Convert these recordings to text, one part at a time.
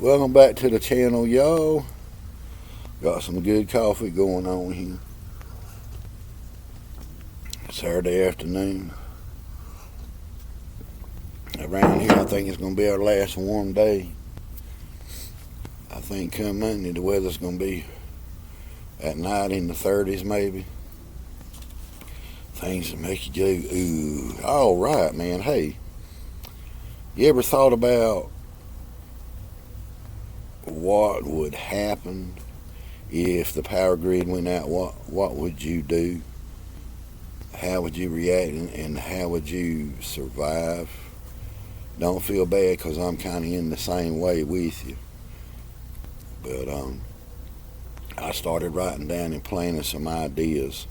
Welcome back to the channel, y'all. Got some good coffee going on here. Saturday afternoon. Around here, I think it's going to be our last warm day. I think come Monday, the weather's going to be at night in the 30s maybe. Things that make you go, ooh. All right, man. Hey, you ever thought about what would happen if the power grid went out? What would you do? How would you react, and how would you survive? Don't feel bad, because I'm kind of in the same way with you. But I started writing down and planning some ideas.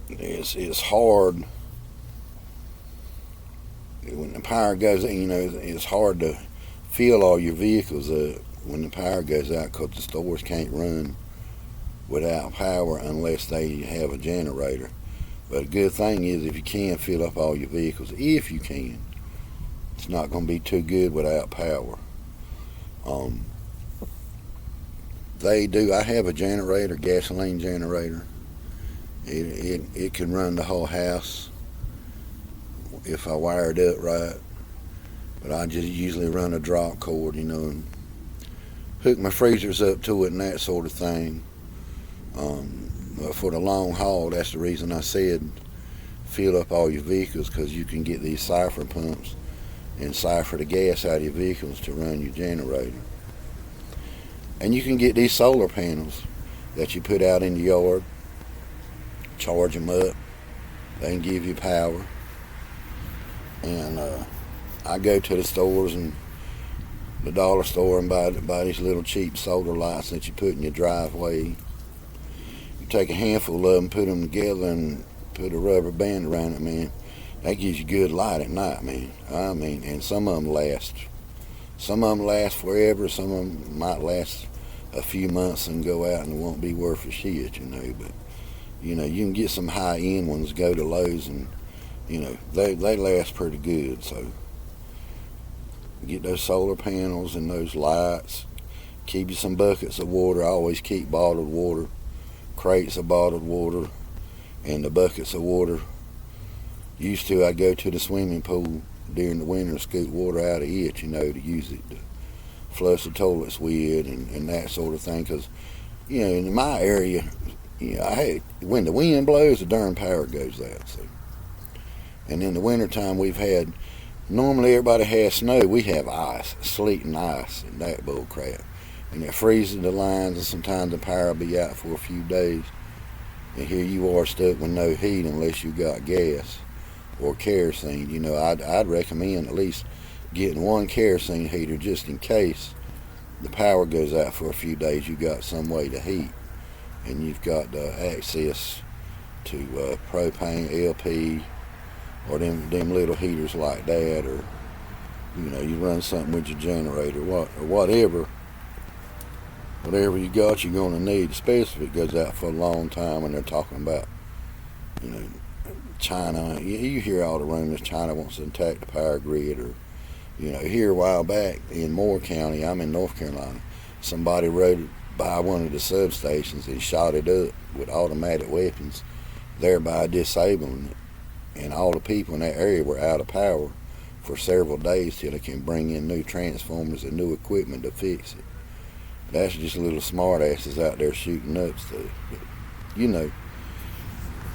It's hard when the power goes, it's hard to fill all your vehicles up when the power goes out, because the stores can't run without power unless they have a generator. But a good thing is, if you can fill up all your vehicles, if you can, it's not going to be too good without power. I have a generator, gasoline generator. It can run the whole house if I wire it up right. But I just usually run a drop cord, and hook my freezers up to it and that sort of thing. But for the long haul, that's the reason I said fill up all your vehicles, because you can get these siphon pumps and siphon the gas out of your vehicles to run your generator. And you can get these solar panels that you put out in the yard, charge them up, they can give you power. And I go to the stores and the dollar store and buy these little cheap solar lights that you put in your driveway. You take a handful of them, put them together, and put a rubber band around it, man. That gives you good light at night, man. And some of them last. Some of them last forever. Some of them might last a few months and go out and it won't be worth a shit, But, you can get some high-end ones, go to Lowe's, and, they last pretty good. So get those solar panels and those lights. Keep you some buckets of water. I always keep bottled water, crates of bottled water, and the buckets of water. I'd go to the swimming pool during the winter and scoop water out of it, to use it to flush the toilets with and that sort of thing. Because, in my area, when the wind blows, the darn power goes out. So. And in the wintertime, normally everybody has snow. We have ice, sleet and ice, and that bull crap. And it freezes the lines, and sometimes the power will be out for a few days. And here you are stuck with no heat unless you got gas or kerosene. I'd recommend at least getting one kerosene heater just in case the power goes out for a few days. You got some way to heat, and you've got access to propane, LP, or them little heaters like that, or you run something with your generator, or whatever you got, you're going to need, especially if it goes out for a long time. And they're talking about, China. You hear all the rumors China wants to attack the power grid, or here a while back in Moore County, I'm in North Carolina, somebody rode by one of the substations and shot it up with automatic weapons, thereby disabling it. And all the people in that area were out of power for several days till they can bring in new transformers and new equipment to fix it. That's just little smart asses out there shooting up stuff. But,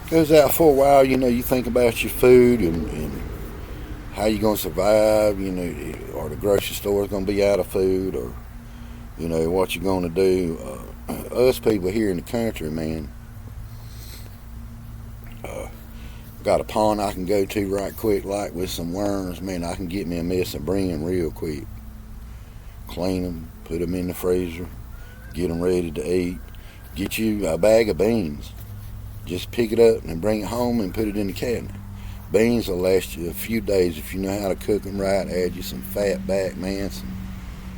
goes out for a while, you think about your food and how you going to survive, or the grocery store's going to be out of food, or, what you're going to do. Us people here in the country, man, got a pond I can go to right quick, like with some worms, man. I can get me a mess and bring them real quick. Clean them, put them in the freezer, get them ready to eat. Get you a bag of beans. Just pick it up and bring it home and put it in the cabinet. Beans will last you a few days if you know how to cook them right. Add you some fat back, man,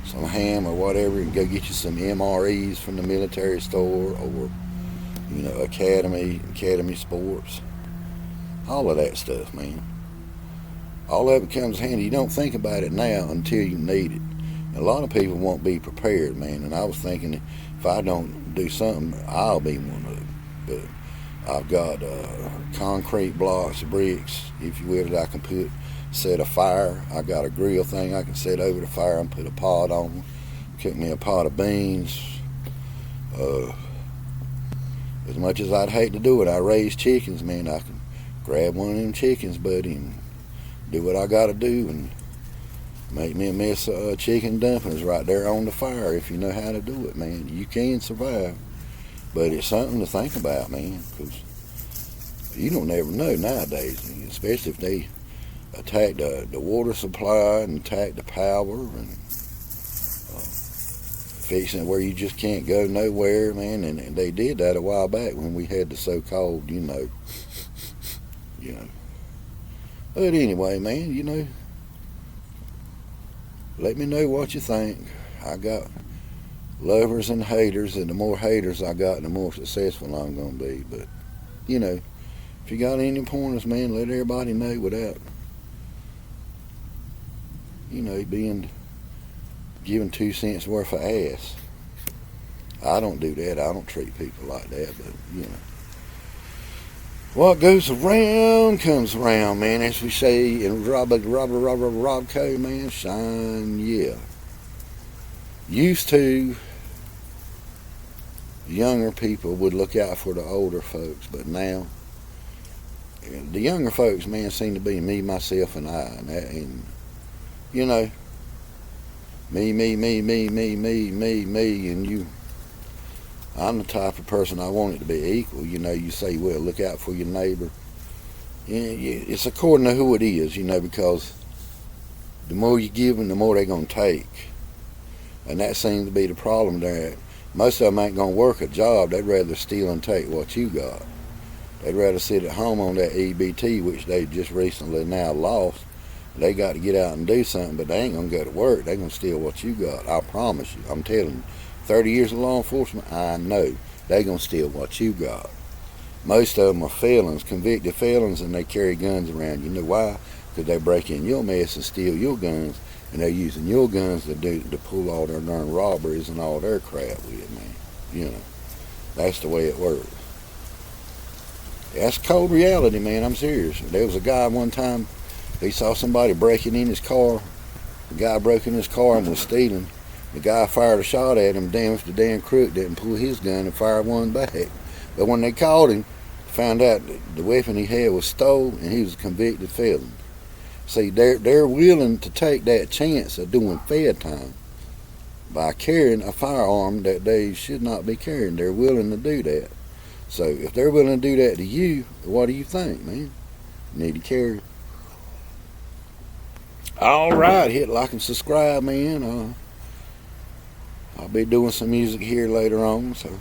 some ham or whatever, and go get you some MREs from the military store, or Academy Sports. All of that stuff, man. all of it comes handy. You don't think about it now until you need it. And a lot of people won't be prepared, man. And I was thinking, if I don't do something, I'll be one of them. But I've got concrete blocks, bricks, if you will, that I can set a fire. I got a grill thing I can set over the fire and put a pot on. Cook me a pot of beans. As much as I'd hate to do it, I raise chickens, man. I can grab one of them chickens, buddy, and do what I got to do and make me a mess of chicken dumplings right there on the fire. If you know how to do it, man, you can survive. But it's something to think about, man, because you don't never know nowadays, especially if they attack the water supply and attack the power and fixing it where you just can't go nowhere, man. And they did that a while back when we had the so-called, you know. But anyway, man, let me know what you think. I got lovers and haters, and the more haters I got, the more successful I'm going to be. But, if you got any pointers, man, let everybody know without, being given 2 cents worth of ass. I don't do that. I don't treat people like that, but, what goes around comes around, man, as we say in Rob Co, man, shine, yeah. Used to, younger people would look out for the older folks, but now, the younger folks, man, seem to be me, myself, and I, and me, and you. I'm the type of person I want it to be equal. You say, well, look out for your neighbor. Yeah, it's according to who it is, because the more you give them, the more they're going to take. And that seems to be the problem there. Most of them ain't going to work a job. They'd rather steal and take what you got. They'd rather sit at home on that EBT, which they just recently now lost. They got to get out and do something, but they ain't going to go to work. They're going to steal what you got. I promise you. I'm telling you. 30 years of law enforcement, I know they're going to steal what you got. Most of them are felons, convicted felons, and they carry guns around. You know why? Because they break in your mess and steal your guns, and they're using your guns to pull all their darn robberies and all their crap with, man. That's the way it works. That's cold reality, man. I'm serious. There was a guy one time, he saw somebody breaking in his car. The guy broke in his car and was stealing. The guy fired a shot at him, damaged the damn crook, didn't pull his gun and fire one back. But when they called him, found out that the weapon he had was stolen and he was a convicted felon. See, they're willing to take that chance of doing fair time by carrying a firearm that they should not be carrying. They're willing to do that. So if they're willing to do that to you, what do you think, man? You need to carry. All right, hit like and subscribe, man. I'll be doing some music here later on, so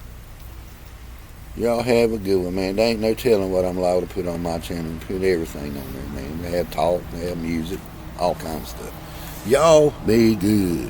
y'all have a good one, man. There ain't no telling what I'm allowed to put on my channel. Put everything on there, man. They have talk, they have music, all kinds of stuff. Y'all be good.